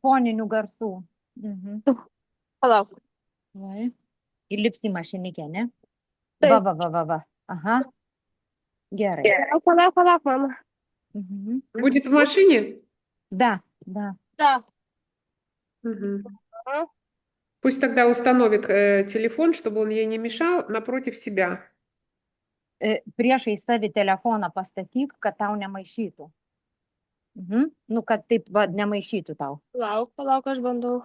Foninių garsų. Mhm. Palauk. Vai. Įlips į mašinikę, ne? Va, Taip. va, va, va, va. Aha, gerai. Palauk, mama. Mhm. Будет в машине? Да, да. Да. Мгм. Ага. Пусть тогда установит телефон, чтобы он ей не мешал, напротив себя. Priešai savi telefoną pastatyk, kad tau nemaišytų. Mhm. Nu, kad taip, va, nemaišytų tau. Palauk, aš bandau.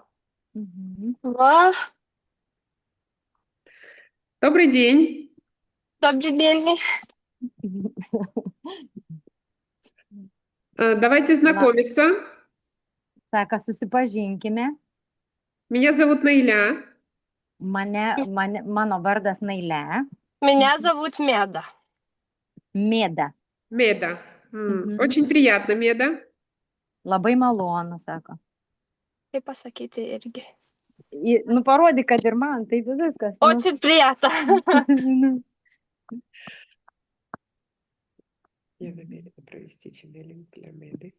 Mhm. Va, Добрый день. добрый день. Давайте знакомиться. Sako, susipažinkime. Меня зовут Наиля. Mano vardas Nailė. Меня зовут Меда. Mėda. Меда. Mhm. Очень приятно, Меда. Labai malonu, sako. Kaip pasakyti irgi. Nu, parodyk, kad ir man, taip viskas. Nu. Очень приятно. Я намерена провести ченнелинг для Меды.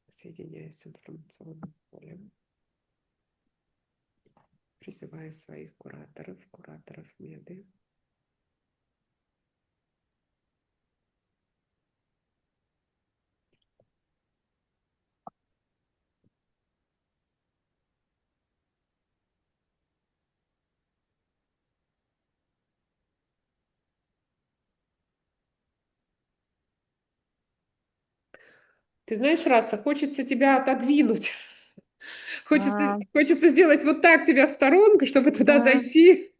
Соединяюсь с информационным полем. Призываю своих кураторов Меды. Ты знаешь, Раса, хочется тебя отодвинуть. Хочется сделать вот так тебя в сторонку, чтобы туда Да. зайти.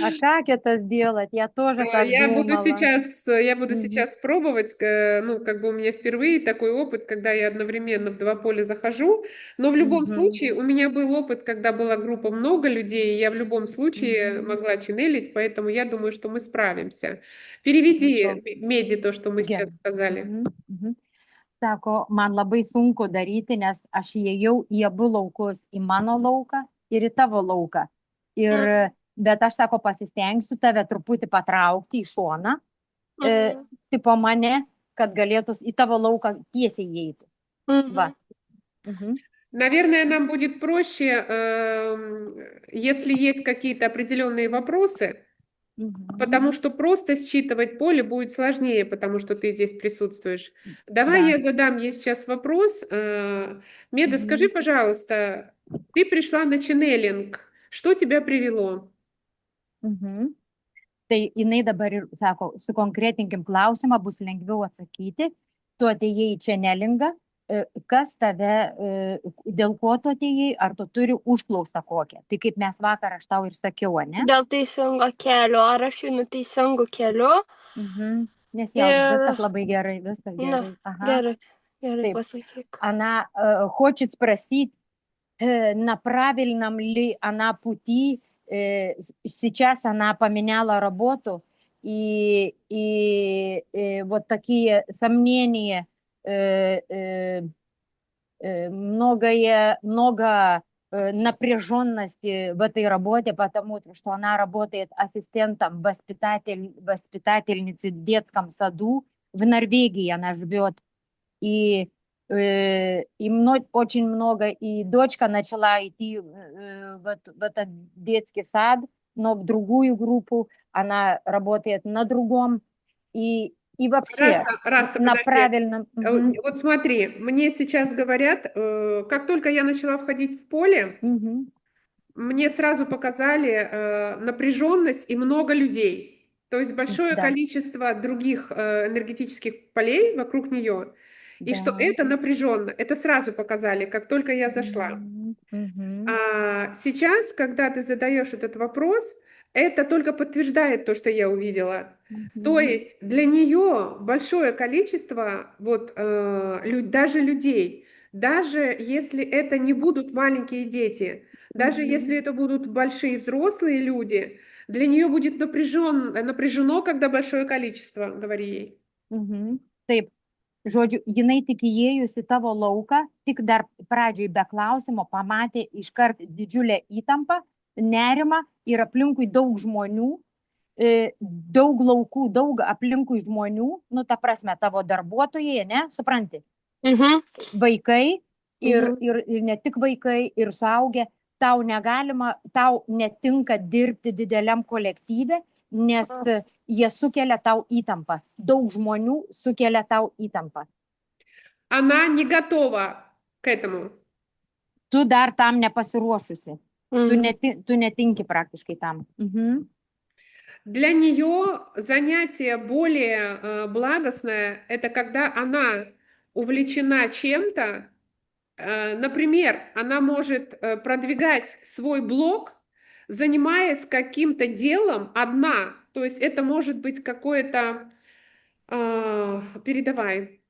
А как это сделать? Я тоже так Я буду думала. сейчас пробовать, ну, как бы у меня впервые такой опыт, когда я одновременно в два поля захожу, но в любом случае у меня был опыт, когда была группа много людей, и я в любом случае могла ченнелить, поэтому я думаю, что мы справимся. Переведи, Меди, то, что мы сейчас сказали. Sako, man labai sunku daryti, nes aš įėjau į abu laukus, į mano lauką ir į tavo lauką. Bet aš, sako, pasistengsiu tave truputį patraukti į šoną, tipo mane, kad galėtų į tavo lauką tiesiai įeiti. Va. Наверное, нам будет проще, если есть какие-то определенные вопросы, потому что просто считывать поле будет сложнее, потому что ты здесь присутствуешь. Давай Да. я задам ей сейчас вопрос. Меда, скажи, пожалуйста, ты пришла на ченнелинг. Что тебя привело? Tai jinai dabar ir sako, sukonkretinkim klausimą, bus lengviau atsakyti. Tu atėjai į čenelingą, kas tave, dėl ko tu atėjai, ar tu turi užklausą kokią. Tai kaip mes vakar aš tau ir sakiau, ne? Dėl teisingo kelio, ar aš einu teisingu keliu? Nes jau viskas labai gerai, viskas gerai. Gerai, pasakyk. Она хочет спросить, на правильном ли она пути. Сейчас она поменяла работу, и вот такие сомнения, много напряженности в этой работе, потому что она работает ассистентом воспитательницы в детском саду. В Норвегии она живет. И очень много, и дочка начала идти в этот детский сад, но в другую группу, она работает на другом, и вообще Раса, на подожди. правильном. Вот смотри, мне сейчас говорят, как только я начала входить в поле, мне сразу показали напряженность и много людей. То есть большое количество других энергетических полей вокруг нее. И что это напряженно, это сразу показали, как только я зашла. А сейчас, когда ты задаешь этот вопрос, это только подтверждает то, что я увидела. То есть для нее большое количество даже людей, даже если это не будут маленькие дети, даже если это будут большие взрослые люди, для нее будет напряжено, когда большое количество, говори ей. Taip, žodžiu, jinai tik įėjus į tavo lauką, tik dar pradžioj be klausimo pamatė iškart didžiulę įtampą, nerimą ir aplinkui daug žmonių, daug laukų, daug aplinkui žmonių, nu ta prasme tavo darbuotojai, ne, supranti? Mhm. Vaikai Mhm. ir ne tik vaikai, ir suaugę, tau netinka dirbti dideliam kolektyve, nes jie sukelia tau įtampą. Daug žmonių sukelia tau įtampą. Она не готова к этому. Tu dar tam nepasiruošusi. Mhm. Tu netinki praktiškai tam. Для нее занятие более благостное, это когда она увлечена чем-то. Например, она может продвигать свой блог, занимаясь каким-то делом одна. То есть это может быть какое-то... Передавай.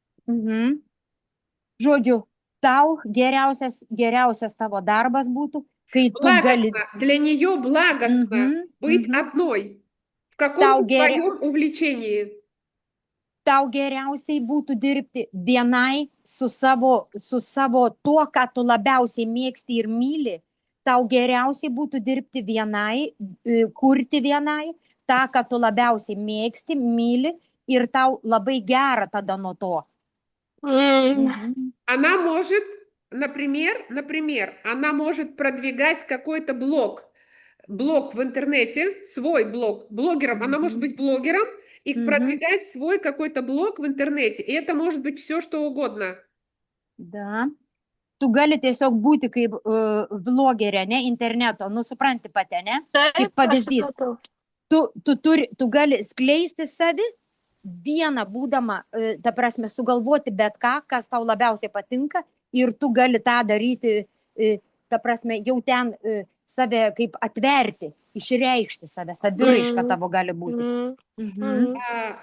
Žodžiu, tau geriausias tavo darbas būtų, kai tu gali. Благостно. Для нее благостно быть одной в каком-то своем увлечении. Tau geriausiai būtų dirbti vienai su savo tuo, ką tu labiausiai mėgsti ir myli. Tau geriausiai būtų dirbti vienai, kurti vienai, tą, ką tu labiausiai mėgsti, myli ir tau labai gera tada nuo to. Она может, например, она может продвигать какой-то блог в интернете, свой блог, блогером. Она может быть блогером и продвигать свой какой-то блог в интернете. И это может быть все, что угодно. Da. Tu gali tiesiog būti kaip vlogerė, ne, interneto, nu supranti pati, ne? Kaip Taip, aš pavyzdys. supratau. Tu gali skleisti savi, vieną būdama, ta prasme, sugalvoti bet ką, kas tau labiausiai patinka ir tu gali tą daryti, ta prasme, jau ten save kaip atverti, išreikšti save, saviraiška tavo gali būti.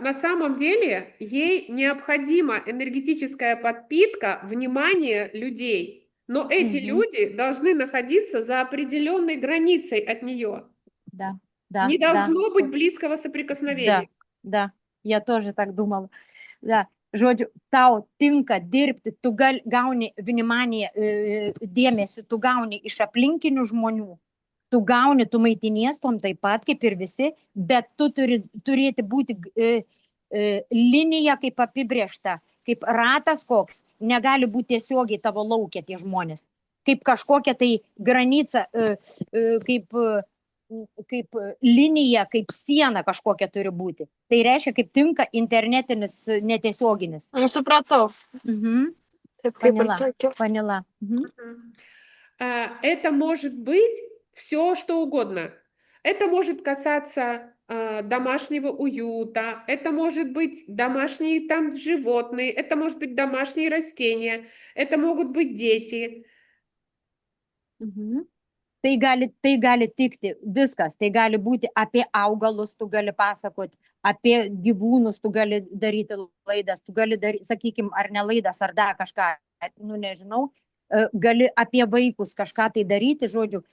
На самом деле ей необходима энергетическая подпитка внимания людей, но эти люди должны находиться за определенной границей от нее. Да, Не должно быть близкого соприкосновения. Да, я тоже так думала. Да. Žodžiu, tau tinka dirbti, tu gauni vнимание, dėmesį, tu gauni iš aplinkinių žmonių, tu gauni, tu maitinies tom taip pat kaip ir visi, bet tu turi turėti būti linija kaip apibriešta, kaip ratas koks, negali būti tiesiogiai tavo laukia tie žmonės, kaip kažkokia tai granica, kaip linija, kaip siena kažkokia turi būti. Tai reiškia, kaip tinka internetinis netiesioginis. Supratau. Taip, kaip ir sakiau. Поняла. Это может быть все, что угодно. Это может касаться домашнего уюта, это может быть домашние там животные, это может быть домашние растения, это могут быть дети. Tai gali tikti viskas, tai gali būti apie augalus, tu gali pasakoti, apie gyvūnus, tu gali daryti laidas, tu gali daryti, sakykime, ar ne laidas, ar dar kažką, nu nežinau, gali apie vaikus kažką tai daryti, žodžiu,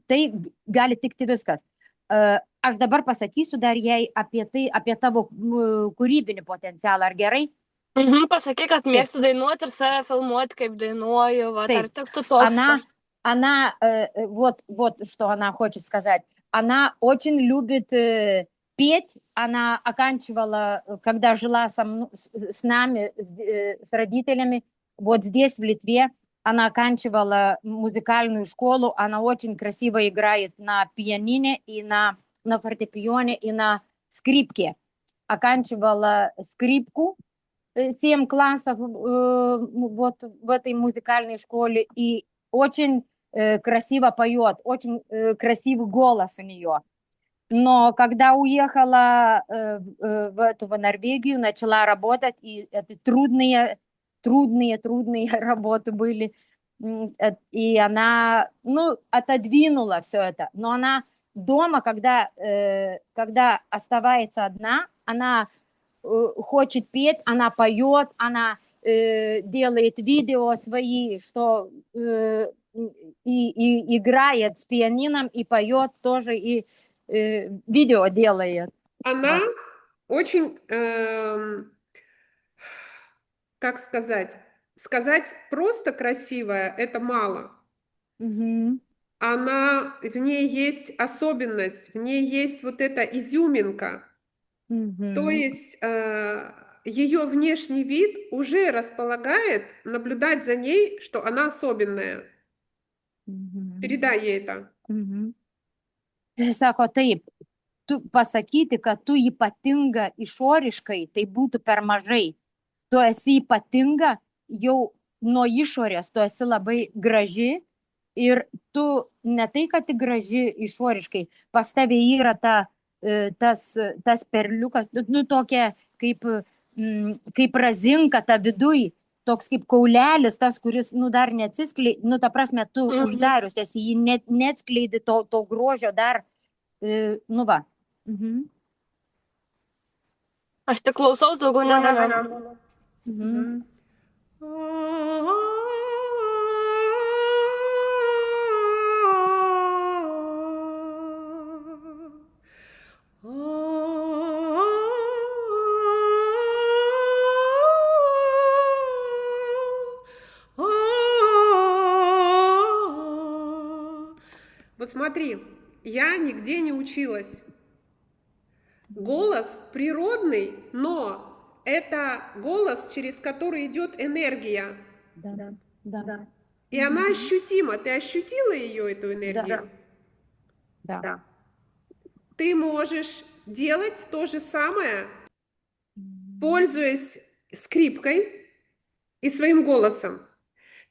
tai gali tikti viskas. Aš dabar pasakysiu dar jai apie tavo kūrybinį potencialą, ar gerai? Pasakyk, kad mėgstu dainuoti ir save filmuoti, kaip dainuoju, va, ar tiktų toks. Она, вот что она хочет сказать. Она очень любит петь. Она оканчивала, когда жила с нами, с родителями, вот здесь, в Литве, она оканчивала музыкальную школу. Она очень красиво играет на пианине, и на фортепионе, и на скрипке. Оканчивала скрипку 7 классов вот в этой музыкальной школе. И очень красиво поет, очень красивый голос у нее. Но когда уехала в Норвегию, начала работать, и это трудные работы были, и она, отодвинула все это. Но она дома, когда оставается одна, она хочет петь, она поет, она делает видео свои, что и играет с пианином, и поет тоже, и видео делает. Она очень, как сказать просто красивая, это мало. Она, в ней есть особенность, в ней есть вот эта изюминка. То есть ее внешний вид уже располагает наблюдать за ней, что она особенная. Передай ей это. Sako taip, tu pasakyti, kad tu ypatinga išoriškai, tai būtų per mažai. Tu esi ypatinga jau nuo išorės, tu esi labai graži ir tu ne tai, kad tik graži išoriškai, pas tavę yra tas perliukas, nu tokia kaip razinka ta viduj, toks kaip kaulelis, tas, kuris, nu, dar neatsiskleidė, nu, ta prasme, tu uždarius esi, jį neatskleidi to grožio dar, nu, va. Aš tik klausaus, daugiau nenoriu. Вот смотри, я нигде не училась. Голос природный, но это голос, через который идет энергия. Да. И она ощутима. Ты ощутила ее, эту энергию? Да. Ты можешь делать то же самое, пользуясь скрипкой и своим голосом.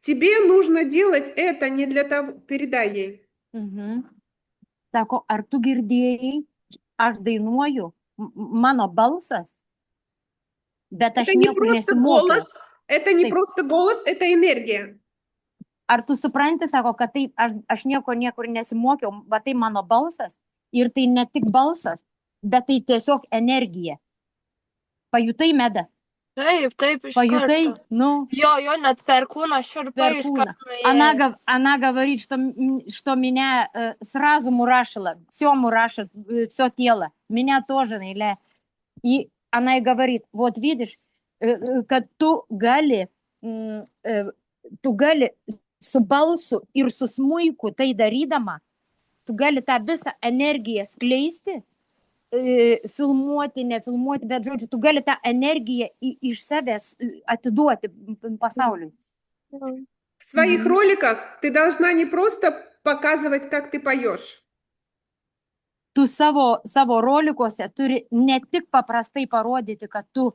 Тебе нужно делать это не для того... Передай ей. Sako, ar tu girdėjai, aš dainuoju, mano balsas, bet aš Это не niekur просто nesimokiau. голос, это не Taip. просто голос, это энергия. Ar tu supranti, sako, kad taip, aš niekur nesimokiau, bet tai mano balsas ir tai ne tik balsas, bet tai tiesiog energija. Pajutai, Meda? Taip, iš Pajutai? karto. Ну, Jo, net per kūną šiurpai iš Перкуна. karto nuėjo. Она говорит, что меня сразу мурашило, все мурашит, все тело. Меня тоже, Наиля. И она и говорит, вот видишь, kad tu gali su balsu ir su smuiku tai darydama, tu gali tą visą energiją skleisti, filmuoti, nefilmuoti, bet žodžiu, tu gali tą energiją iš savęs atiduoti pasauliui. В своих роликах ты должна не просто показывать, как ты поешь. Tu savo rolikuose turi ne tik paprastai parodyti, kad tu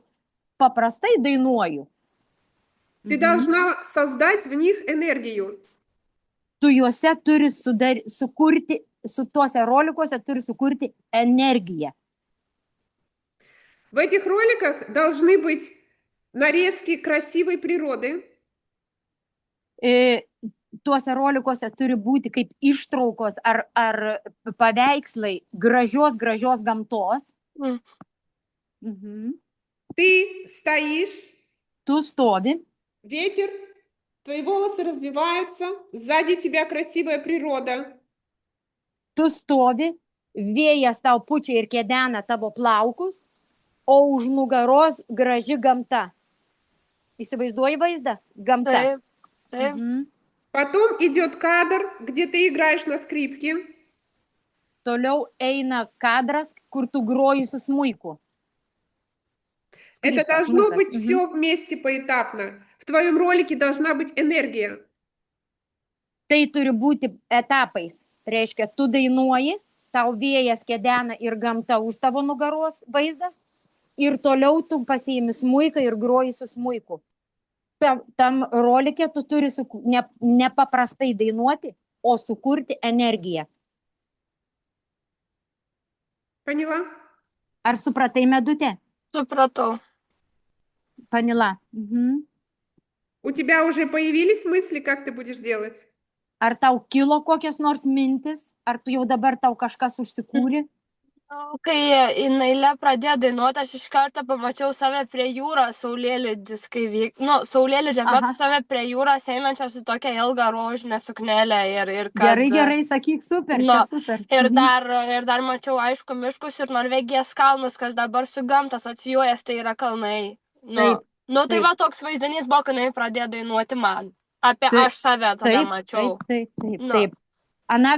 paprastai dainuoju. Ты должна создать в них энергию. Tu juose turi sukurti, su tuose rolikuose turi sukurti energiją. В этих роликах должны быть нарезки красивой природы. Tuose rolikuose turi būti kaip ištraukos ar paveikslai gražios gamtos. Ты стоишь, Tu stovi, ветер, твои волосы развиваются, сзади тебя красивая природа. tu stovi, vėjas tau pučia ir kedena tavo plaukus, o už nugaros graži gamta. Įsivaizduoji vaizdą? Gamta. Taip. Потом идет кадр, где ты играешь на скрипке. Toliau eina kadras, kur tu groji su smuiku. Это должно быть все вместе поэтапно. В твоем ролике должна быть энергия. Tai turi būti etapais. Reiškia, tu dainuoji, tau vėjas kedena ir gamta už tavo nugaros vaizdas ir toliau tu pasiimi smuiką ir groji su smuiku. Tam rolike tu turi ne paprastai dainuoti, o sukurti energiją. Поняла? Ar supratai, Medutė? Supratau. Поняла. У тебя уже появились мысли, как ты будешь делать? Ar tau kilo kokios nors mintis? Ar tu jau dabar tau kažkas užsikūrė? Kai Nailė pradėjo dainuoti, aš iš karto pamačiau save prie jūros saulėlydis, kai saulėlydžio metu save prie jūros einančią su tokia ilga rožinė suknelė ir kad... Gerai, sakyk, super, super. Ir dar mačiau, aišku, miškus ir Norvegijos kalnus, kas dabar su gamta asocijuojas, tai yra kalnai. Tai va toks vaizdinys buvo, kai jinai pradėjo dainuoti man. Apie aš сave тогда мочу. Taip. Она,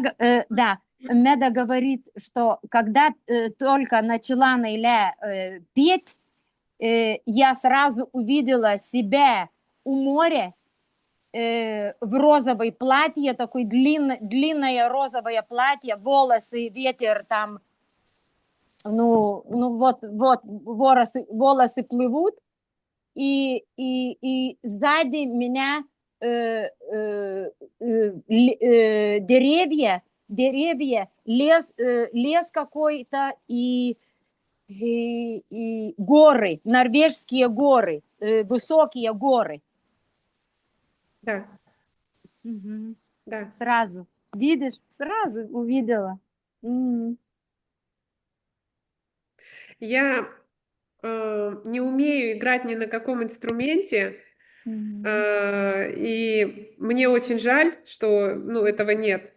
да, Меда говорит, что когда только начала Наиля петь, я сразу увидела себя у моря в розовой платье, такое длинное розовое платье, волосы, ветер там, вот волосы плывут, и сзади меня деревья, лес какой-то и горы, норвежские горы, высокие горы. Да, Мгм. да. Сразу. Видишь? Сразу увидела. Мгм. Я не умею играть ни на каком инструменте, Мгм. и мне очень жаль, что, ну, этого нет.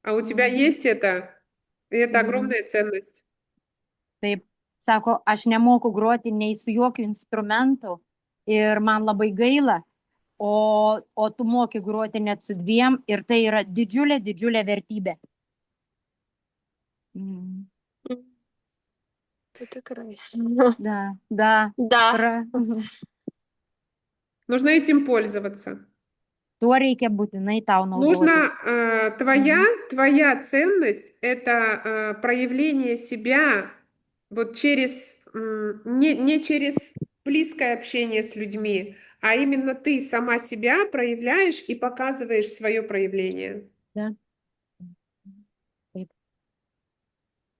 А у тебя Мгм. есть это, и это Мгм. огромная ценность. Taip, sako, aš nemoku groti nei su jokiu instrumentu ir man labai gaila, o tu moki groti net su dviem ir tai yra didžiulė, didžiulė vertybė. М. Tai tikrai. Да, да. Да. Нужно этим пользоваться. Tuo reikia būtinai tau naudotis. Нужно Мгм. твоя ценность — это проявление себя вот через не через близкое общение с людьми, а именно ты сама себя проявляешь и показываешь свое проявление. Да. Taip.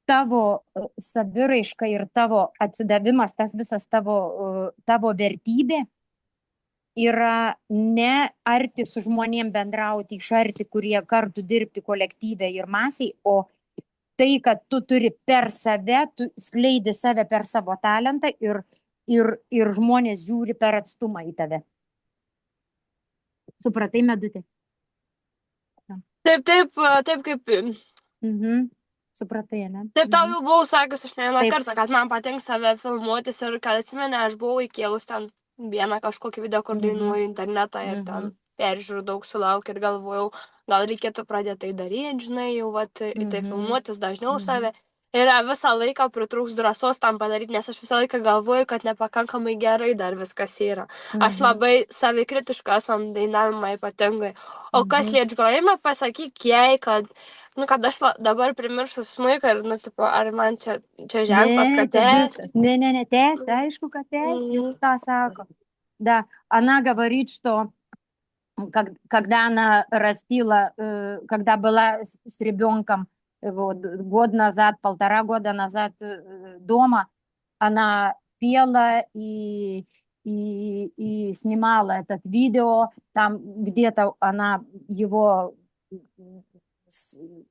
Tavo saviraiška ir tavo atsidavimas, tas visas tavo vertybė yra ne arti su žmonėm bendrauti iš arti, kurie kartu dirbti kolektyve ir masiai, o tai, kad tu turi per save, tu skleidi save per savo talentą ir žmonės žiūri per atstumą į tave. Supratai, Medutė? Taip kaip. Mhm. Supratai, ne? Taip tau Mhm. jau buvau sakius aš ne vieną Taip. kartą, kad man patinka save filmuotis ir kad atsimeni, aš buvau įkėlus ten vieną kažkokį video, kur dainuoju internetą ir ten peržiūrų daug sulaukiu ir galvojau, gal reikėtų pradėti tai daryti, žinai, jau vat, į tai filmuotis dažniau save. Ir visą laiką pritrūks drąsos tam padaryti, nes aš visą laiką galvoju, kad nepakankamai gerai dar viskas yra. Aš labai savikritiška esu ant dainavimą ypatingai. O kas liečia grojimą, pasakyk jai, kad kad aš dabar primiršus smuiką ir, tipo, ar man čia ženklas, Не, kad это tęs. быстро. Не, тест, aišku, kad тест, та сака. Да, она говорит, что когда она растила, когда была с ребенком вот, год назад, 1,5 года назад дома, она пела и снимала этот видео, там где-то она его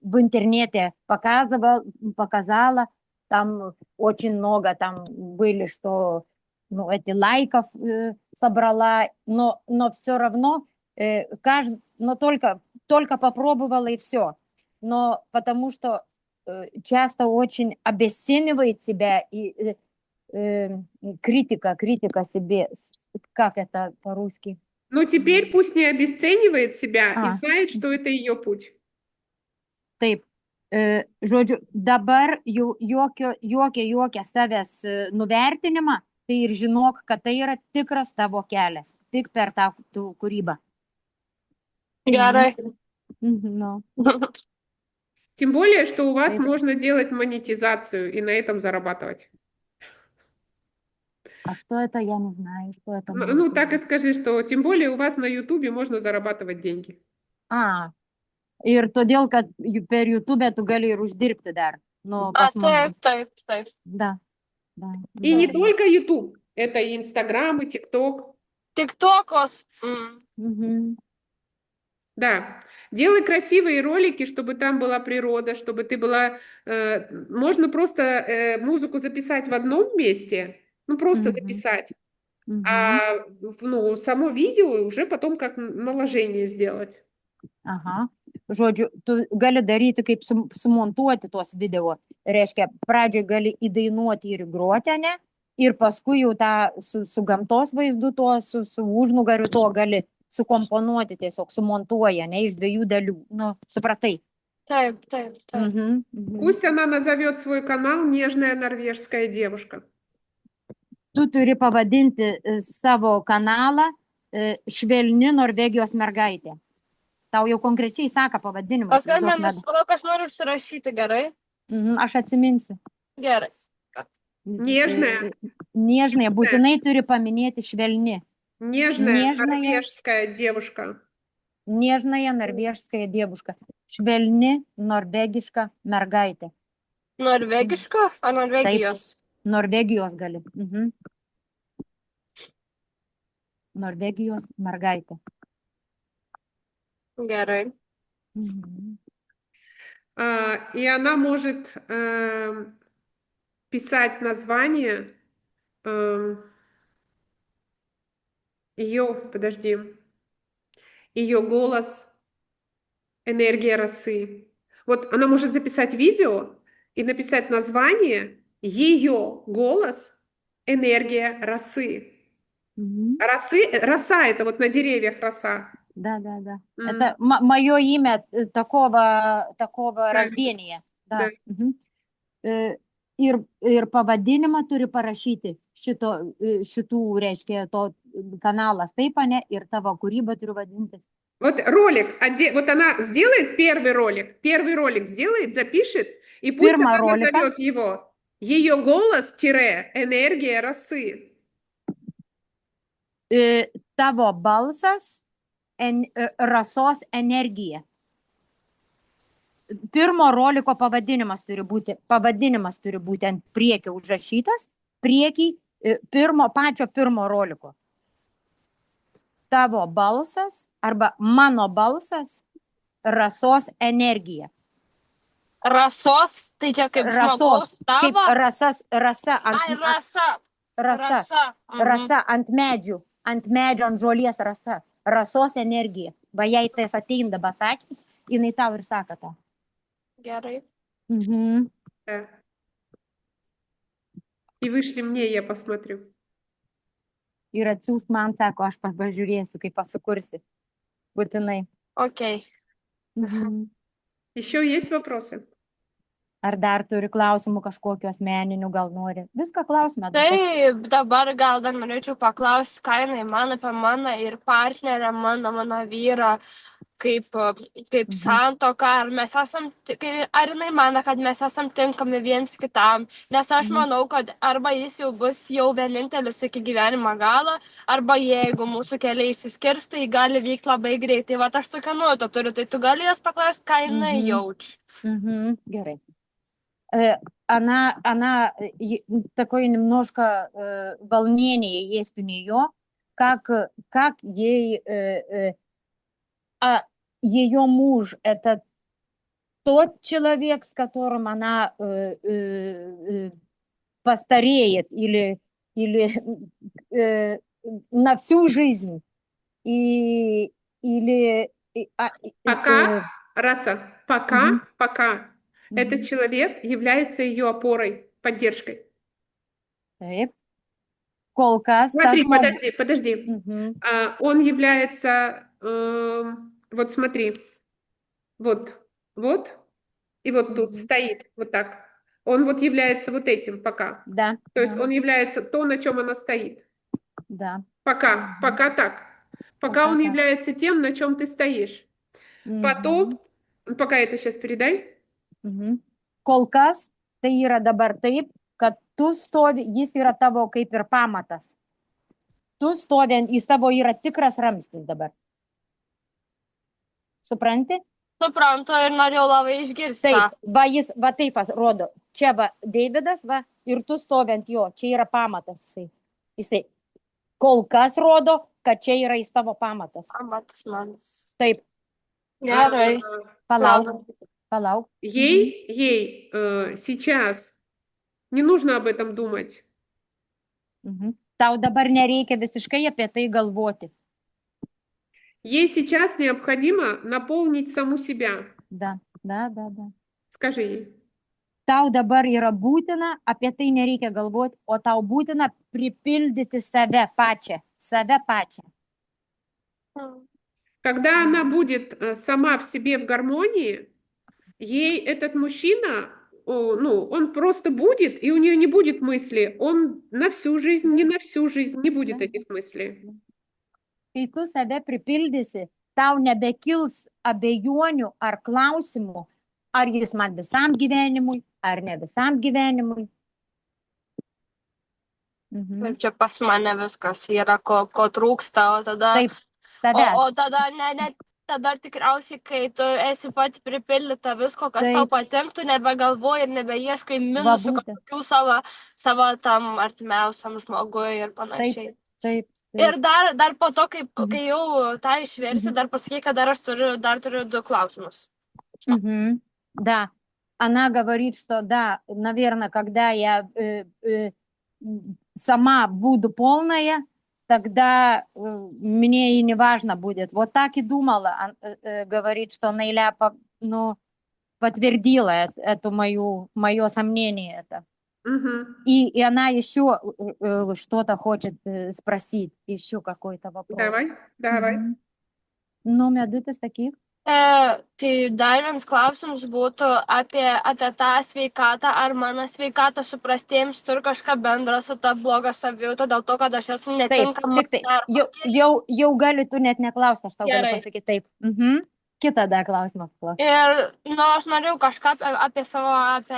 в интернете показала, там очень много там были, что ну, эти лайков собрала, но все равно но только попробовала и все. Но потому что часто очень обесценивает себя и критика себе, как это по-русски? Но теперь пусть не обесценивает себя и А, знает, что это ее путь. taip. Žodžiu, dabar jau jokia savęs nuvertinimą, tai ir žinok, kad tai yra tikras tavo kelias, tik per tą kūrybą. Gerai. No. Тем более, что у вас Taip. можно делать монетизацию и на этом зарабатывать. А что это, я не знаю, что это может Ну, так и быть. скажи, что тем более у вас на Ютубе можно зарабатывать деньги. Ir todėl, kad per YouTube tu gali ir uždirbti dar. Nu, pas mus. Taip. Да. И не только YouTube, это и Инстаграм, и ТикТок. TikTok'os. Да, делай красивые ролики, чтобы там была природа, чтобы ты была... можно просто музыку записать в одном месте, ну просто записать, а ну, само видео уже потом как наложение сделать. Aha. Žodžiu, tu gali daryti kaip sumontuoti tuos video. Reiškia, pradžioj gali įdainuoti ir įgruoti, ne? Ir paskui jau tą su gamtos vaizdu, su užnugariu to gali sukomponuoti, tiesiog sumontuoja, ne, iš 2 dalių. Nu, supratai? Taip. Пусть она назовет свой канал «Нежная норвежская девушка». tu turi pavadinti savo kanalą Švelni Norvegijos mergaitė. Tau jau konkrečiai seka pavadinimas. Aš noriu užsirašyti, gerai? Aš atsiminsiu. Gerai. Нежная. Нежная. Būtinai turi paminėti švelni. Нежная норвежская девушка. Нежная норвежская девушка. Švelni norvegiška mergaitė. Norvegiška ar Norvegijos? Taip, Norvegijos gali. Norvegijos mergaitė. Gerai. И она может писать название ее голос, энергия росы. Вот она может записать видео и написать название ее голос, энергия росы. Роса это вот на деревьях роса. Да. Это мое имя такого рождения. Да. Ir pavadinimą turi parašyti šitų, reiškia, to kanalas, taip, ne, ir tavo kūryba turi vadintis. Вот ролик, вот она сделает первый ролик сделает, запишет, и пусть она назовет его «Ее голос, энергия росы». Tavo balsas, rasos energija. Pirmo roliko pavadinimas turi būti ant priekio užrašytas, pačio pirmo roliko. Tavo balsas arba mano balsas, rasos energija. Rasos, tai čia kaip žmogaus tavo? Rasa. Rasa ant medžių, ant žolės rasa. Rasos energija. Va jei tai ateina dabar atsakymas, jinai tau ir sako tą. Gerai. И вышли мне, я посмотрю. Ir atsiųsk man, sako, aš pažiūrėsiu, kaip pasukursi. Būtinai. Окей. Еще есть вопросы? Ar dar turi klausimų kažkokiu asmeniniu, gal nori? Viską klausime. Taip, dabar gal dar norėčiau paklausti, ką jinai man apie mano ir partnerę, mano vyrą, kaip santuoką, ar jinai mano, kad mes esam tinkami viens kitam, nes aš manau, kad arba jis jau bus vienintelis iki gyvenimo galo, arba jeigu mūsų keliai išsiskirs, tai gali vykti labai greitai. Va, aš tokią nuojautą turiu, tai tu gali jos paklausti, ką jinai jaučia. Gerai. Она такое немножко волнение есть у нее, как ей ее муж это тот человек, с которым она постареет или на всю жизнь, пока этот человек является ее опорой, поддержкой. Смотри, подожди. Он является, вот смотри, вот, и вот тут стоит, вот так. Он вот является вот этим пока. Да. То есть он является то, на чем она стоит. Да. Пока так. Пока он является тем, на чем ты стоишь. Потом, пока это сейчас передай. Kol kas tai yra dabar taip, kad tu stovi, jis yra tavo kaip ir pamatas. Tu stovi, jis tavo yra tikras ramstis dabar. Supranti? Suprantu ir norėjau labai išgirsti. Taip, va taip rodo. Čia va Deividas, va, ir tu stovi ant jo. Čia yra pamatas. Jisai kol kas rodo, kad čia yra jis tavo pamatas. Pamatas man. Taip. Gerai. Palauk. Ей сейчас не нужно об этом думать. Tau dabar nereikia visiškai apie tai galvoti. Ей сейчас необходимо наполнить саму себя. Да. Скажи ей. Tau dabar yra būtina, apie tai nereikia galvoti, o tau būtina pripildyti save pačią. Когда она будет сама в себе в гармонии, ей этот мужчина ну, он просто будет, и у нее не будет мысли. Он на всю жизнь, не на всю жизнь, не будет этих мыслей. Kai tu save pripildysi, tau nebekils abejonių ar klausimų, ar jis man visam gyvenimui, ar ne visam gyvenimui. Ir čia pas mane viskas yra, ko trūksta, o tada, Taip, tavęs. o tada, tada tikriausiai, kai tu esi pati pripildyta visko, kas tau Taip. patinktų, nebegalvoji ir nebeieškai Va minusų būtent. kažkokių savo tam artimiausiam žmogui ir panašiai. Taip. Ir dar po to, kai jau tą išversi, dar pasakai, kad dar turiu 2 klausimus. Да. Она говорит, что да, наверное, когда я сама буду полная, тогда мне и не важно будет. Вот так и думала. Говорит, что Наиля подтвердила это мое сомнение. Это. И она еще что-то хочет спросить, еще какой-то вопрос. Давай. Номер 2 sakyk. Tai dar vienas klausimas būtų apie tą sveikatą, ar mano sveikata suprastėjams turi kažką bendro su ta bloga savijauta, dėl to, kad aš esu netinkama. Jau gali tu net neklausti, aš tau galiu pasakyti taip. Kitą dar klausimą paklausti. Ir, aš norėjau kažką apie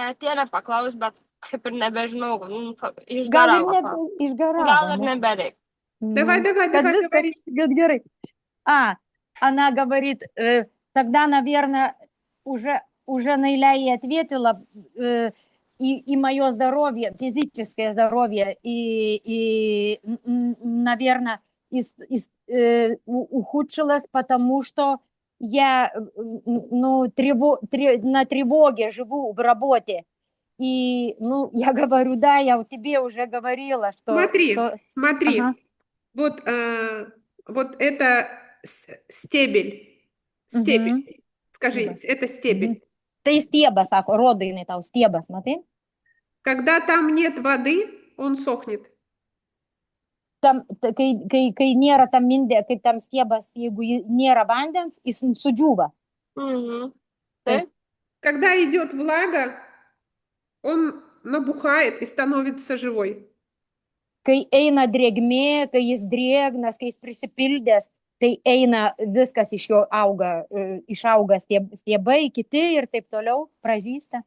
Atienę paklausti, bet kaip ir nebežinau, išgaravo. Gal ir nebereik. Давай. Gerai. Она говорит, тогда, наверное, уже Наиля ей ответила, и мое здоровье, физическое здоровье, и наверное, ухудшилось, потому что я на тревоге живу в работе. И, я говорю, да, я тебе уже говорила, что... Смотри, вот это стебель. Скажи, это стебель. Tai stiebas, sako, rodo jinai tau stiebas, matai? Когда там нет воды, он сохнет. Kai nėra tam mindė, kai tam stiebas, jeigu nėra vandens, jis sudžiūva. Когда идет влага, он набухает и становится живой. Kai eina drėgmė, kai jis drėgnas, kai jis prisipildęs, tai eina viskas iš jo išauga stiebai, kiti ir taip toliau, pražysta.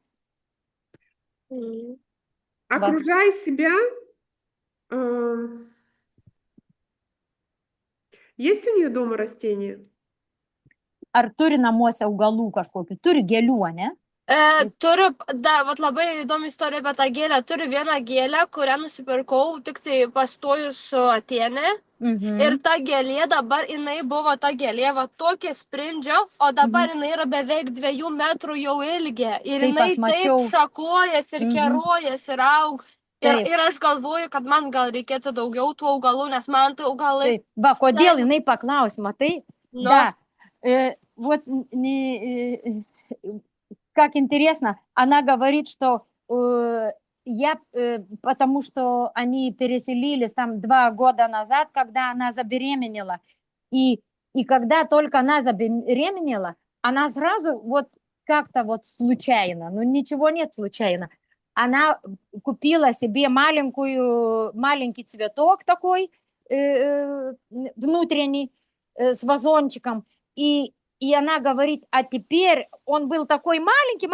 Окружай себя. Есть у нее дома растения? Ar turi namuose augalų kažkokių? Turi gėlių, ne? Turiu, vat labai įdomi istorija apie tą gėlę. Turiu vieną gėlę, kurią nusipirkau tik tai pastojus su Atienė. Ir ta gėlė dabar, jinai buvo ta gėlė, va tokia sprindžio, o dabar jinai yra beveik 2 metrų jau ilgė. Ir jinai taip šakojas ir kerojas ir aug. Ir aš galvoju, kad man gal reikėtų daugiau tų augalų, nes man tai augalai... Va, kodėl jinai paklausė, matai? Да. Вот... Как интересно, она говорит, что потому что они переселились там 2 года назад, когда она забеременела. И когда только она забеременела, она сразу вот как-то вот случайно, ничего нет случайно, она купила себе маленький цветок такой внутренний с вазончиком. И она говорит, а теперь он был такой маленький,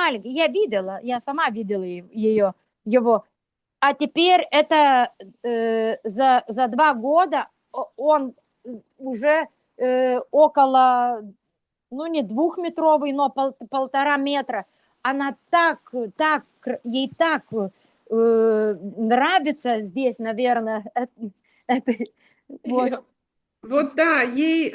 я сама видела его, а теперь это за 2 года он уже около, не 2-метровый, но 1,5 метра. Она ей так нравится здесь, наверное, вот. Вот да, ей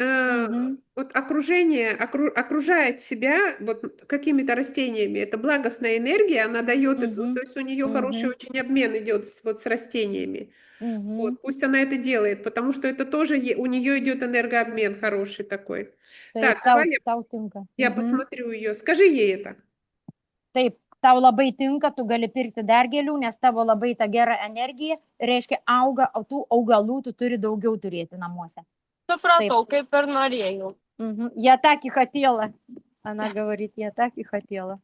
вот окружение окружает себя вот какими-то растениями. Это благостная энергия, она дает, то есть у нее хороший очень обмен идет с растениями. Вот, пусть она это делает, потому что это тоже у нее идет энергообмен хороший такой. Так, давай я посмотрю ее. Скажи ей это. Taip, tau labai tinka, tu gali pirkti dar gėlių, nes tavo labai ta gera energija, reiškia, tų augalų tu turi daugiau turėti namuose. Supratau, kaip ir norėjau. Я так и хотела. Она говорит, я так и хотела.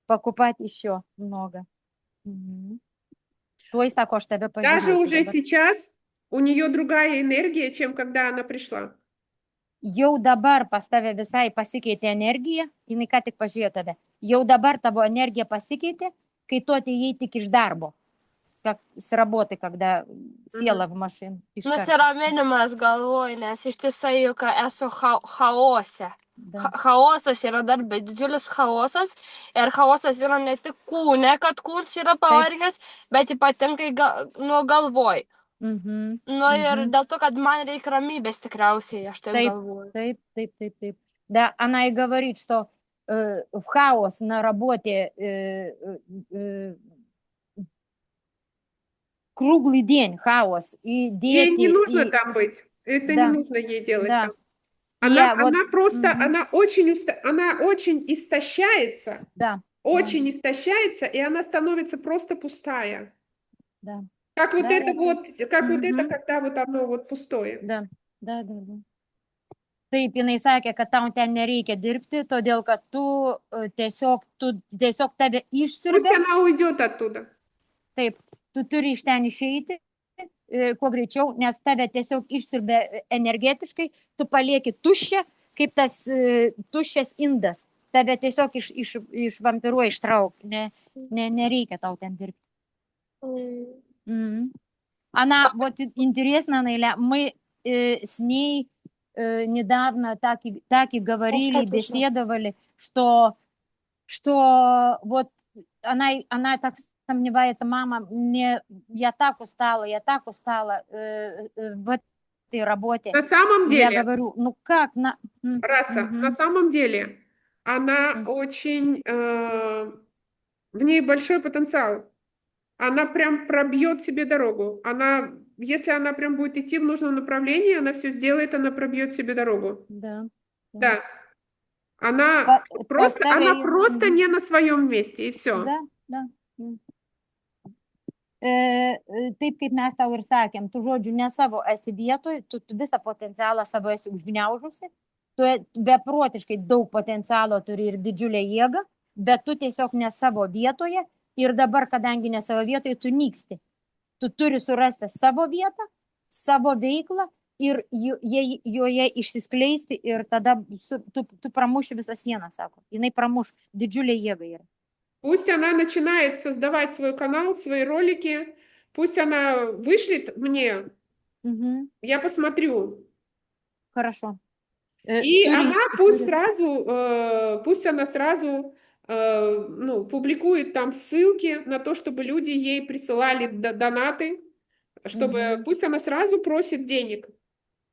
Покупать еще много. Мгм. Tuoj, sako, aš tave Даже pažiūrėsiu уже dabar. сейчас у нее другая энергия, чем когда она пришла. Jau dabar pas tave visai pasikeitė energija, jinai ką tik pažiūrėjo tave. Jau dabar tavo energija pasikeitė, kai tu atėjai tik iš darbo. Как с работы, когда села в машину. Iš karto. Nusiraminimas galvoj, nes ištisai juk esu chaose. Da. Chaosas yra dar didžiulis chaosas ir chaosas yra ne tik kūne, kad kūnas yra pavargęs, bet ypatingai galvoj. Mhm. Nu ir dėl to, kad man reikia ramybės tikriausiai, aš taip galvoju. Taip. Да, она и говорит, что в хаос на работе круглый день хаос. И дети, Ей не нужно там быть. Это не Да. нужно ей делать Да. там. Она вот... просто, Мгм. она очень истощается. Да. Очень истощается, и она становится просто пустая. Да. Как вот Да, это да. вот, как вот это, Мгм. когда вот оно вот пустое. Да. Taip, jinai sakė, kad tau ten nereikia dirbti, todėl kad tu tiesiog tave Пусть išsiurbia. она уйдет оттуда. Taip, tu turi iš ten išeiti kuo greičiau, nes tave tiesiog išsiurbia energetiškai, tu palieki tuščią, kaip tas tuščias indas. Tave tiesiog iš vampiruoja ištrauk. Неreikia tau ten dirbti. Она, вот интересно, Наиля, мы с ней недавно так и говорили, беседовали, что вот она так сомневается, мама, я так устала в этой работе. На самом деле, Я говорю, ну как? Раса, на самом деле, она очень, в ней большой потенциал. Она прям пробьет себе дорогу. Если она прям будет идти в нужном направлении, она все сделает, она пробьет себе дорогу. Да. Она просто не на своем месте, и все. Да. Taip kaip mes tau ir sakėm, tu žodžiu ne savo esi vietoj, tu visą potencialą savo esi užgniaužusi, tu beprotiškai daug potencialo turi ir didžiulę jėgą, bet tu tiesiog ne savo vietoje ir dabar, kadangi ne savo vietoje, tu nyksti. Tu turi surasti savo vietą, savo veiklą ir joje išsiskleisti ir tada tu pramuši visą sieną, sako. Jinai pramuš, didžiulė jėga yra. Пусть она начинает создавать свой канал, свои ролики, пусть она вышлет мне, я посмотрю. Хорошо. И она пусть она сразу публикует там ссылки на то, чтобы люди ей присылали донаты, чтобы пусть она сразу просит денег.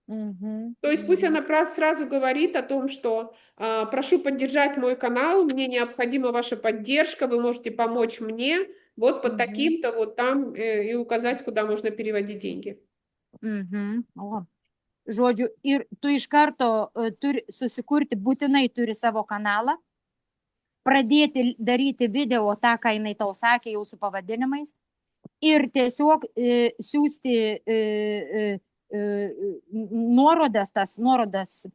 То есть пусть она сразу говорит о том, что прошу поддержать мой канал, мне необходима ваша поддержка, вы можете помочь мне вот под таким-то вот там и указать, куда можно переводить деньги. Žodžiu, ir tu iš karto turi susikurti, būtinai turi savo kanalą, pradėti daryti video tą, ką jinai tau sakė jau su pavadinimais ir tiesiog siūsti nuorodas,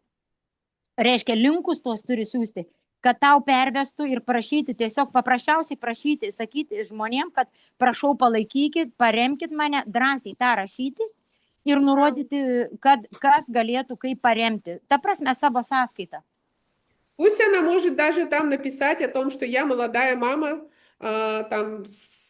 reiškia linkus tos turi siūsti, kad tau pervestų ir prašyti, tiesiog paprasčiausiai prašyti, sakyti žmonėm, kad prašau palaikykit, paremkit mane, drąsiai tą rašyti ir nurodyti, kas galėtų kaip паремти. Ta prasme, savo sąskaitą. Пусть она может даже там написать о том, что я молодая мама,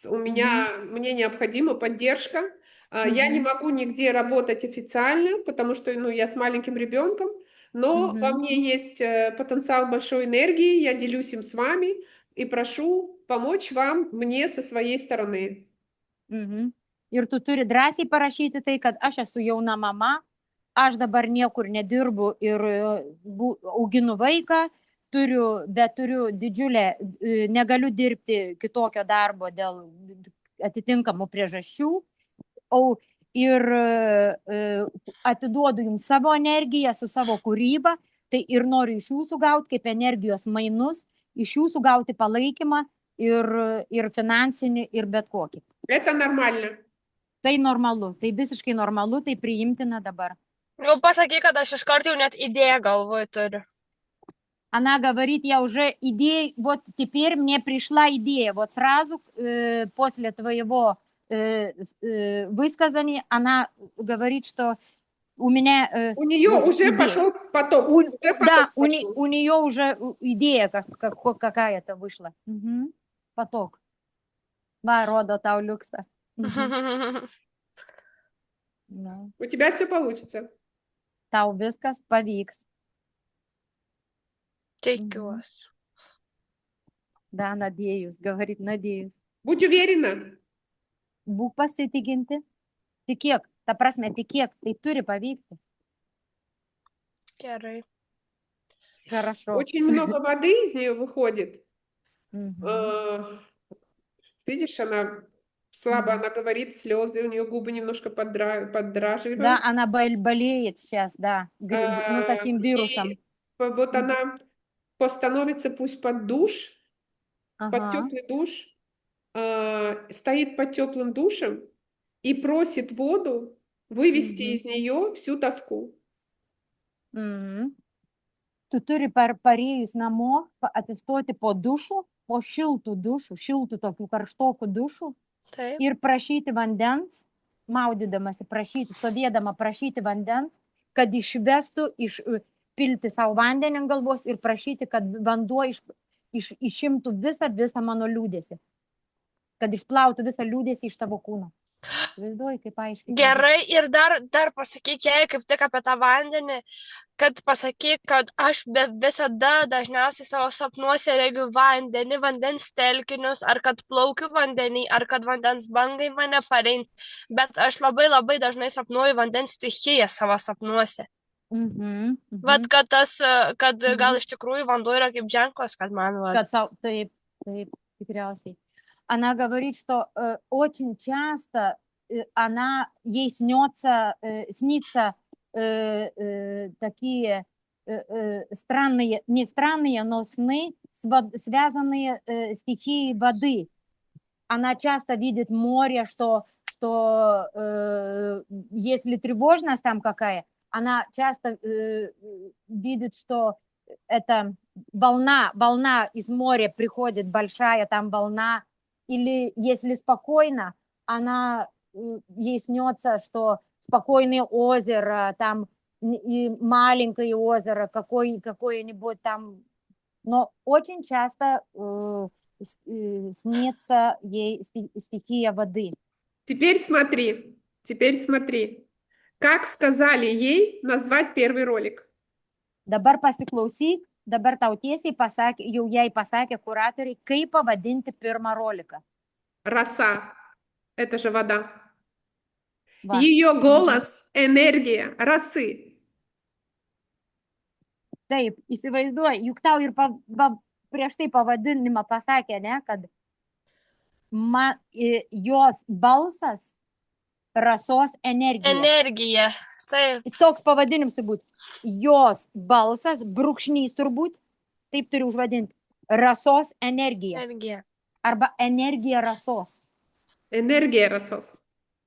мне необходима поддержка, я не могу нигде работать официально, потому что я с маленьким ребенком, но во мне есть потенциал большой энергии, я делюсь им с вами и прошу помочь вам, мне со своей стороны. Ir tu turi drąsiai parašyti tai, kad aš esu jauna mama, aš dabar niekur nedirbu ir auginu vaiką, bet turiu didžiulę, negaliu dirbti kitokio darbo dėl atitinkamų priežasčių ir atiduodu jums savo energiją su savo kūryba, tai ir noriu iš jūsų gauti kaip energijos mainus, iš jūsų gauti palaikymą ir finansinį, ir bet kokį. Это нормально. Tai normalu, tai visiškai normalu, tai priimtina dabar. Jau pasakyk, kad aš iš karto jau net idėją galvoju turiu. Она говорит, я уже идея, вот теперь мне пришла идея, вот сразу после твоего высказания она говорит, что у меня У нее уже идея. пошел поток. Уже Да, поток пошел. у нее уже идея какая-то вышла. Поток. Va, rodo tau liuksą. Nu, У тебя все получится. tau viskas pavyks. Tikiuosi. Да, надеюсь, говорит, надеюсь. Будь уверена. Būk pasitikinti. Tikėk, ta prasme, tikėk, tai turi pavykti. Gerai. Хорошо. Очень много воды из нее выходит. Мгм. Видишь, она слабо, она говорит, слезы, у нее губы немножко поддраживают. Да, она болеет сейчас, да, ну, таким И вирусом. вот она постановится пусть под душ, под Ага. теплый душ, стоит под теплым душем и просит воду вывести Мгм. из нее всю тоску. Mhm. Tu turi parėjus namo atsistoti po dušu, po šiltų dušų, šiltų tokių karštokų dušų Taip. ir prašyti vandens, maudydamasi prašyti, stovėdama prašyti vandens, kad išvestų, pilti savo vandenį ant galvos ir prašyti, kad vanduo išimtų visą mano liūdėsi, kad išplautų visą liūdėsi iš tavo kūno. Vaizduoji, kaip aiškiai. Gerai, ir dar pasakyk jai kaip tik apie tą vandenį, kad pasakyk, kad aš visada dažniausiai savo sapnuose regiu vandenį, vandens telkinius, ar kad plaukiu vandenį, ar kad vandens bangai mane pareint, bet aš labai dažnai sapnuoju vandens stichiją savo sapnuose. Vat, kad gal iš tikrųjų vanduo yra kaip ženklas, kad man va. Kad tau, taip, tikriausiai. Она говорит, что очень часто ей снится такие странные, не странные, но сны, связанные с стихией воды. Она часто видит море, что если тревожность там какая, она часто видит, что это волна из моря приходит, большая там волна, или если спокойно, ей снится, что спокойное озеро, там и маленькое озеро, какое-нибудь там, но очень часто снится ей стихия воды. Теперь смотри, как сказали ей назвать первый ролик. Dabar pasiklausyk, dabar tau tiesiai pasakė, jau jai pasakė kuratoriai, kaip pavadinti pirmą roliką. Роса. Это же вода. Va. Ее голос, энергия росы. Taip, įsivaizduoju, juk tau ir prieš tai pavadinimą pasakė, ne, kad jos balsas rasos energija. Energija. Taip. Toks pavadinimas turbūt. Jos balsas, brūkšnys turbūt, taip turi užvadinti. Rasos energija. Energija. Arba energija rasos. Энергия росос.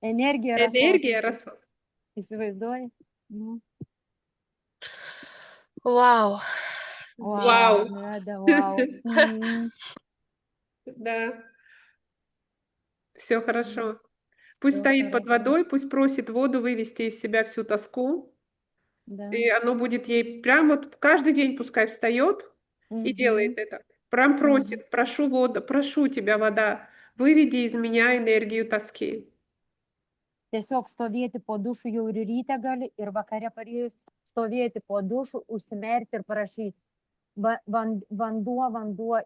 Energija rasos. Энергия росос. Įsivaizduoji? Вау. Вау. Вау. Да. Все хорошо. Пусть стоит под водой, пусть просит воду вывести из себя всю тоску. Да. И оно будет ей прям вот каждый день пускай встает и делает это. Прям просит, прошу воду, прошу тебя, вода, выведи из меня энергию тоски. Tiesiog stovėti po dušu jau ir ryte gali, ir vakare parėjus stovėti po dušu, užsimerkti ir parašyti. Vanduo,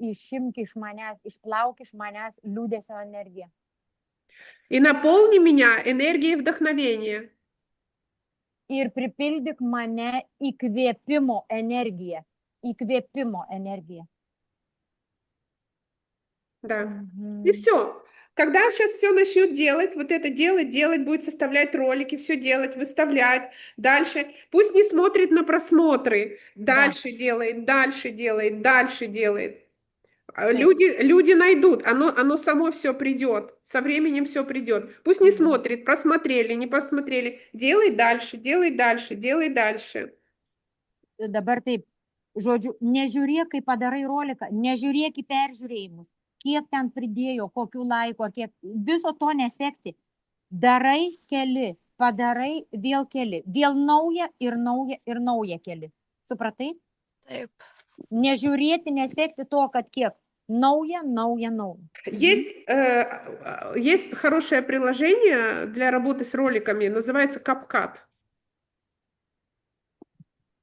išimk iš manęs, išplauk iš manęs liūdesio energiją. И наполни меня энергией вдохновения. Ir pripildyk mane įkvėpimo energiją. Да. И все. Когда сейчас все начнет делать, вот это делать, будет составлять ролики, все делать, выставлять, дальше. Пусть не смотрит на просмотры, дальше делает. Люди найдут, оно само все придет, со временем все придет. Пусть не смотрит, просмотрели, не просмотрели. Делай дальше. Dabar taip, žodžiu, nežiūrėk, kai padarai roliką, nežiūrėk į peržiūrėjimus, kiek ten pridėjo, kokių laiko, kiek, viso to nesekti. Darai keli, padarai vėl keli, vėl nauja ir nauja ir nauja keli. Supratai? Taip. Неžiūrėti, неsekti то, kad kiek nauja. Есть хорошее приложение для работы с роликами, называется CapCut.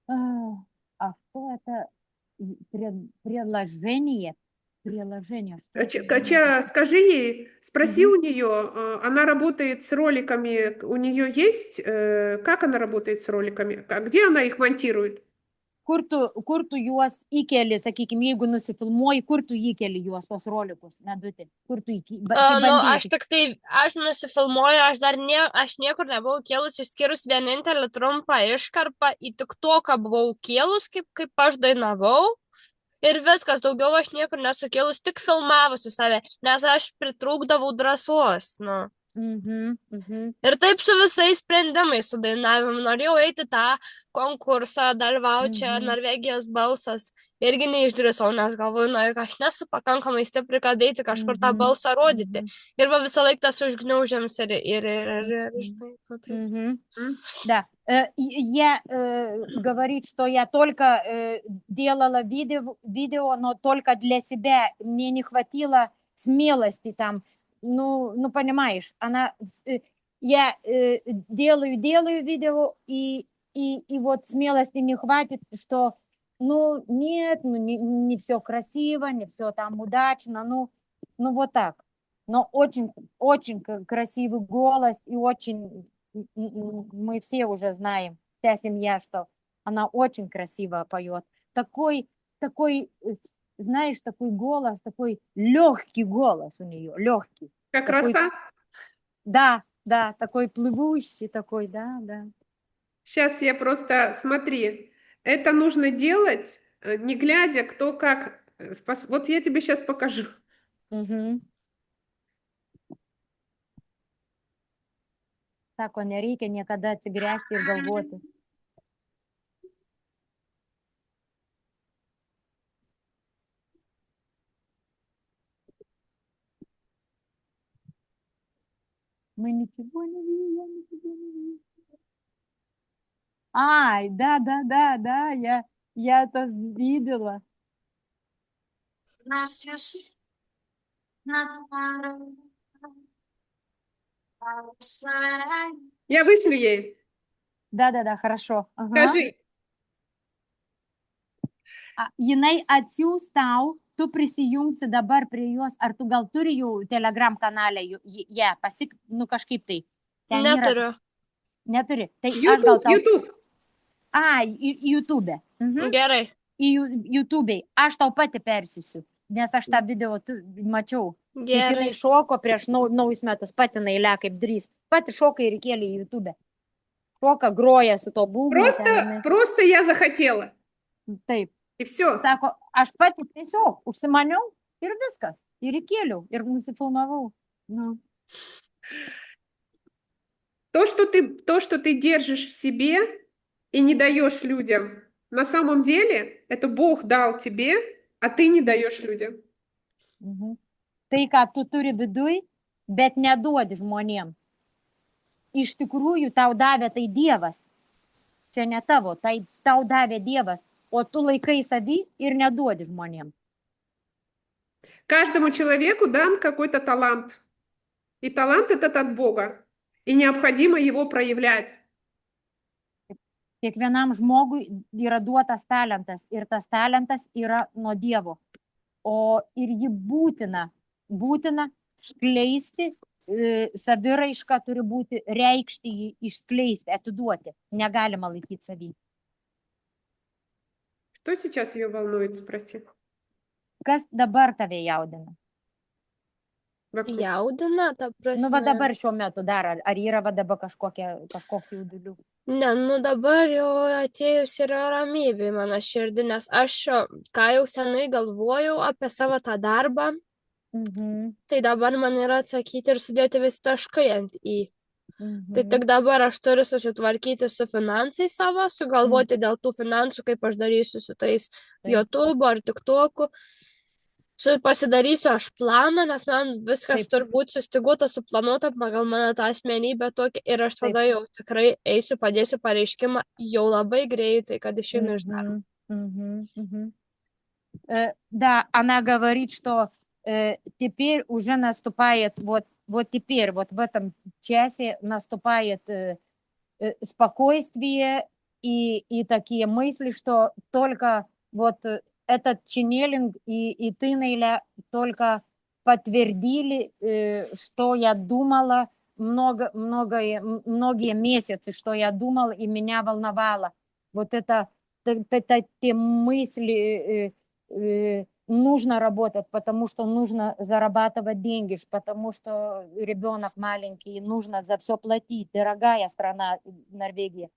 А что это? Приложение? Катя, скажи ей, спроси у нее, она работает с роликами, у нее есть, как она работает с роликами, где она их монтирует? Kur tu juos įkeli, sakykime, jeigu nusifilmuoji, kur tu įkeli juos, tos rolikus, Medutė? Kur tu įkeli? Aš nusifilmuoju, aš niekur nebuvau kėlus, išskyrus vienintelį trumpą iškarpą, į TikToką buvau kėlus, kaip aš dainavau. Ir viskas, daugiau aš niekur nesukėlus, tik filmavusi save, nes aš pritrūkdavau drąsos, nu. Ir taip su visais sprendimais, su dainavimu. Norėjau eiti tą konkursą, dalyvauti čia, Norvegijos balsas. Irgi neišdrįsau, nes galvoju, aš nesu pakankamai stipri, kad eiti kažkur tą balsą rodyti. Ir visą laiką tas užgniaužiams ir Да, я говорит, что я только делала видео, но только для себя. Мне не хватило смелости там. Ну, понимаешь, я делаю видео, и вот смелости не хватит, что, нет, не все красиво, не все там удачно, ну вот так. Но очень, очень красивый голос, и очень, мы все уже знаем, вся семья, что она очень красиво поет. Такой, знаешь, такой голос, такой легкий голос у нее, легкий. Как такой, роса? Да, такой плывущий, такой, да. Сейчас я просто, смотри, это нужно делать, не глядя, кто как. Вот я тебе сейчас покажу. Sako, nereikia niekada atsigręžti ir galvoti. Мы ничего не видим. Ай, да, я это видела. Я вышлю ей. Да, хорошо. Скажи. Jinai atsiūs tau, tu prisijungsi dabar prie jos, ar tu gal turi jų Telegram kanalę, kažkaip tai. Neturiu. Neturi. Tai YouTube. YouTube. Gerai. Į YouTube. Aš tau pati persisiu, nes aš tą video mačiau. Gerai. Jinai šoko prieš naujus metus, pati nailė kaip drys. Pati šoka ir įkėlė į YouTube. Šoka, groja su to būgnu. Просто я захотела. Taip. И все. Sako, aš pati tiesiog užsimaniau ir viskas. Ir įkėliau, ir nusifilmavau. То, что ты держишь в себе и не даешь людям, на самом деле это Бог дал тебе, а ты не даешь людям. Tai, ką tu turi viduj, bet neduodi žmonėm. Iš tikrųjų, tau davė tai Dievas. Čia ne tavo, tai tau davė Dievas, o tu laikai savį ir neduodi žmonėm. Каждому человеку дан какой-то талант. И талант этот от Бога. И необходимо его проявлять. Kiekvienam žmogui yra duotas talentas ir tas talentas yra nuo Dievo. O ir jį būtina skleisti, saviraiška turi būti, reikšti jį, išskleisti, atiduoti. Negalima laikyti savį. Что сейчас ее волнует, спроси. Kas dabar tave jaudina? Jaudina, ta prasme. Va dabar šiuo metu dar, ar yra va dabar kažkoks jaudulių? Ne, dabar jau atėjus yra ramybė mano širdį, nes aš, ką jau senai galvojau apie savo tą darbą, tai dabar man yra atsakyti ir sudėti vis taškai ant į. Tai tik dabar aš turiu susitvarkyti su finansais savo, sugalvoti dėl tų finansų, kaip aš darysiu su tais YouTube ar TikToku. Pasidarysiu aš planą, nes man viskas turbūt sustiguota, suplanuota pagal mano tą asmenybę tokia ir aš tada jau tikrai eisiu, padėsiu pareiškimą jau labai greitai, kad išeinu iš darbo. Да, она говорит, что теперь уже наступает, вот теперь, вот в этом часе наступает спокойствие и такие мысли, что только вот этот ченнелинг и ты, Нейля, только подтвердили, что я думала многие месяцы, что я думала и меня волновало. Вот это те мысли, нужно работать, потому что нужно зарабатывать деньги, потому что ребенок маленький, нужно за все платить, дорогая страна Норвегия.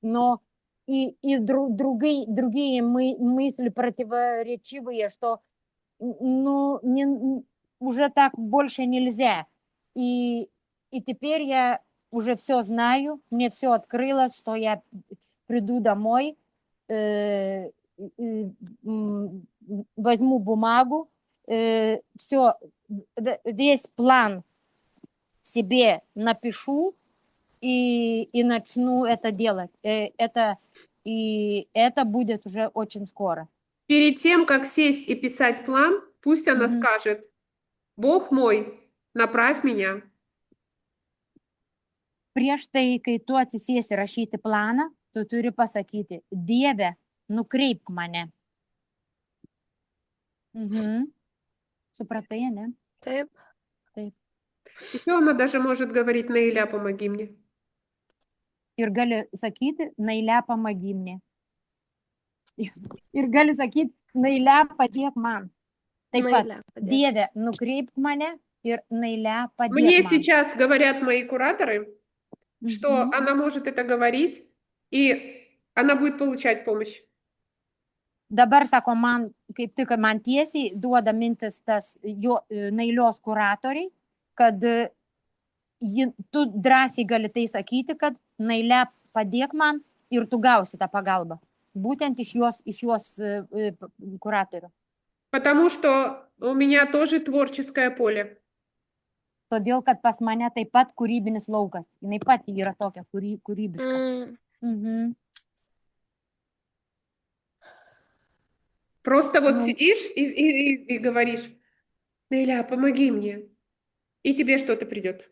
Но и другие мысли противоречивые, что уже так больше нельзя. И теперь я уже все знаю, мне все открылось, что я приду домой, возьму бумагу, все, весь план себе напишу и начну это делать. И это будет уже очень скоро. Перед тем, как сесть и писать план, пусть она скажет: Бог мой, направь меня. Prieš tai, kai tu atsisėsi rašyti planą, tu turi pasakyti: Dieve, nukreipk mane. Supratai, ne? Taip. Еще она даже может говорить: Нейля, помоги мне. Ir gali sakyti: Нейля, помоги мне. Ir gali sakyti: Нейля, padėk man. Taip pat, Dieve, nukreipk mane ir Нейля, padėk man. Мне сейчас говорят мои кураторы, что она может это говорить, и она будет получать помощь. Dabar sako man, kaip tik man tiesiai duoda mintis tas Neilios kuratoriai, kad tu drąsiai gali tai sakyti, kad Neile, padėk man ir tu gausi tą pagalbą. Būtent iš jos kuratorių. Потому что у меня тоже творческое поле. Todėl, kad pas mane taip pat kūrybinis laukas. Jinai pati yra tokia kūrybiška. Просто вот сидишь и говоришь: Нейля, помоги мне. И тебе что-то придет.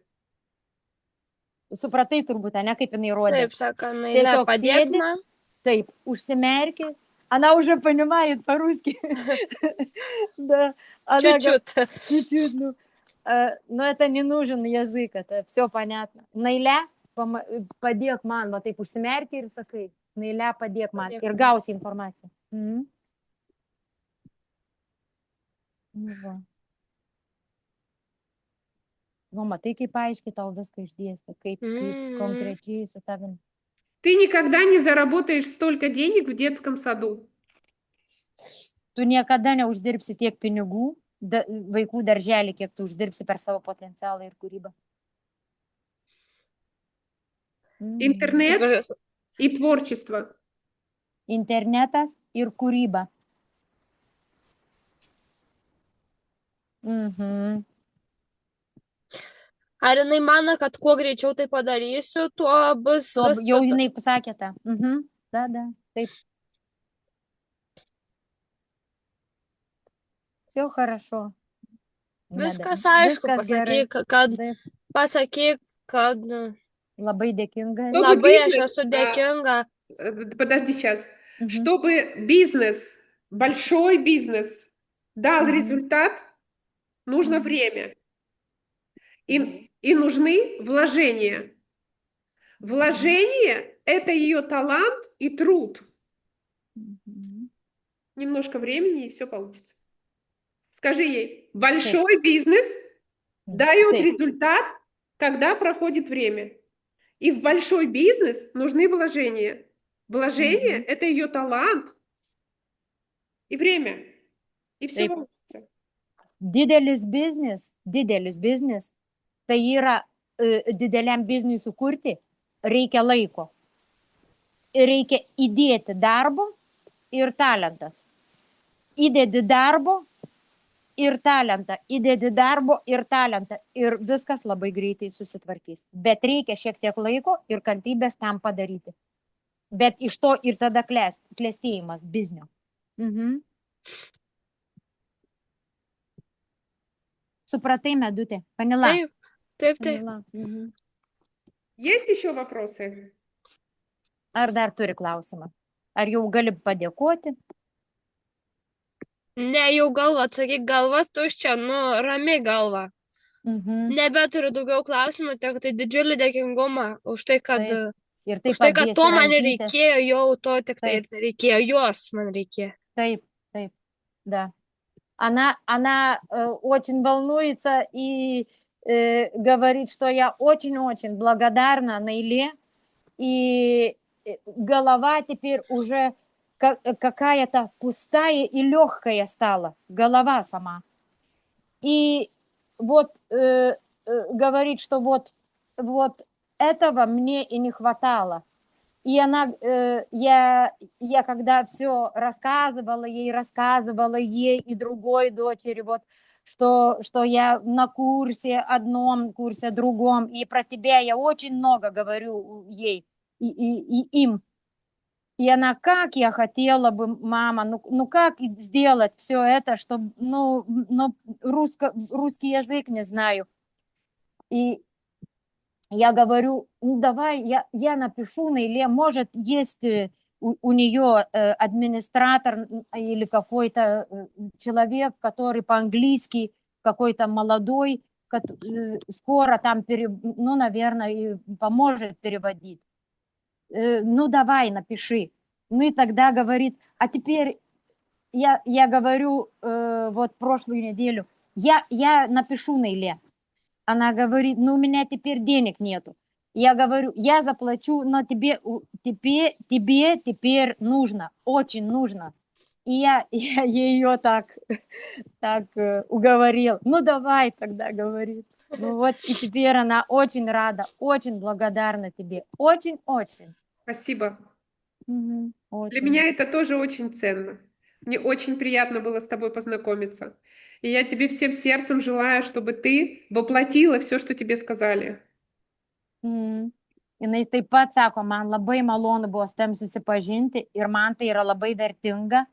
Supratai turbūt, ne, kaip jinai rodė. Taip, sako, Нейля, padėk man. Taip, užsimerki. Она уже понимает по-русски. Да. Чуть-чуть. Чуть-чуть, ну. Но это не нужен язык, это все понятно. Нейля, padėk man, va taip užsimerki ir sakai: Нейля, padėk man. Ir gausi informaciją. Nu, matai, kaip aiškiai tau viską išdėstė, kaip konkrečiai su tavim. Ты никогда не заработаешь столько денег в детском саду. Tu niekada neuždirbsi tiek pinigų vaikų darželį, kiek tu uždirbsi per savo potencialą ir kūrybą. Интернет и творчество. Internetas ir kūryba. Ar jinai mano, kad kuo greičiau tai padarysiu, tuo bus... Jau jinai pasakė tą. Da, taip. Все хорошо. Viskas aišku, pasakyk, kad... Labai dėkinga. Labai aš esu dėkinga. Подожди сейчас. Чтобы бизнес, большой бизнес, дал результат, нужно время. И нужны вложения. Вложение – это ее талант и труд. Немножко времени, и все получится. Скажи ей: большой бизнес дает результат, когда проходит время. И в большой бизнес нужны вложения. Вложения – это ее талант и время. И все получится. Didelis biznis, tai yra dideliam bizniui sukurti, reikia laiko. Reikia įdėti darbo ir talentas. Įdedi darbo ir talentą, įdedi darbo ir talentą ir viskas labai greitai susitvarkys. Bet reikia šiek tiek laiko ir kantrybės tam padaryti. Bet iš to ir tada klestėjimas biznio. Supratai, Medutė? Panila? Taip. Panila. Есть еще вопросы? Ar dar turi klausimą? Ar jau gali padėkoti? Ne, jau galva, atsakyk, galva tuščia, rami galva. Nebeturiu daugiau klausimų, tik tai didžiulį dėkingumą už tai, kad to man reikėjo, jau to tik tai reikėjo, jos man reikėjo. Taip, да. Она очень волнуется и говорит, что я очень-очень благодарна Наиле, и голова теперь уже какая-то пустая и легкая стала, голова сама. И вот говорит, что вот этого мне и не хватало. И она, я когда все рассказывала ей и другой дочери, вот, что я на курсе одном, курсе другом, и про тебя я очень много говорю ей и им. И она, как я хотела бы, мама, ну как сделать все это, чтобы, русский язык не знаю. И я говорю, давай, я напишу Наиле, может, есть у нее администратор или какой-то человек, который по-английски, какой-то молодой, скоро там, наверное, и поможет переводить. Давай, напиши. И тогда говорит, а теперь я говорю, вот прошлую неделю, я напишу Наиле. Она говорит, у меня теперь денег нету. Я говорю, я заплачу, но тебе теперь нужно, очень нужно. И я ее так уговорил. Давай тогда, говорит. Вот, и теперь она очень рада, очень благодарна тебе. Очень-очень. Спасибо. Очень. Для меня это тоже очень ценно. Мне очень приятно было с тобой познакомиться. И я тебе всем сердцем желаю, чтобы ты воплотила все, что тебе сказали. Jinai taip pat sako, man labai malonu buvo su tavim susipažinti ir man tai yra labai vertinga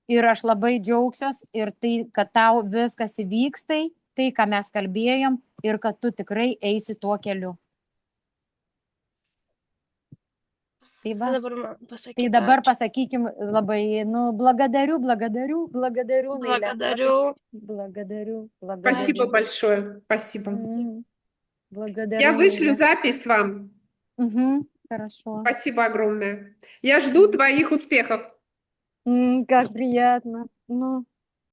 ir aš labai džiaugsiuos ir tai, kad tau viskas įvyks tai, ką mes kalbėjom ir kad tu tikrai eisi tuo keliu. Tai dabar pasakykim labai, благодарю. Благодарю. Спасибо большое. Спасибо. Благодарю. Я вышлю запись вам. Хорошо. Спасибо огромное. Я жду твоих успехов. Как приятно.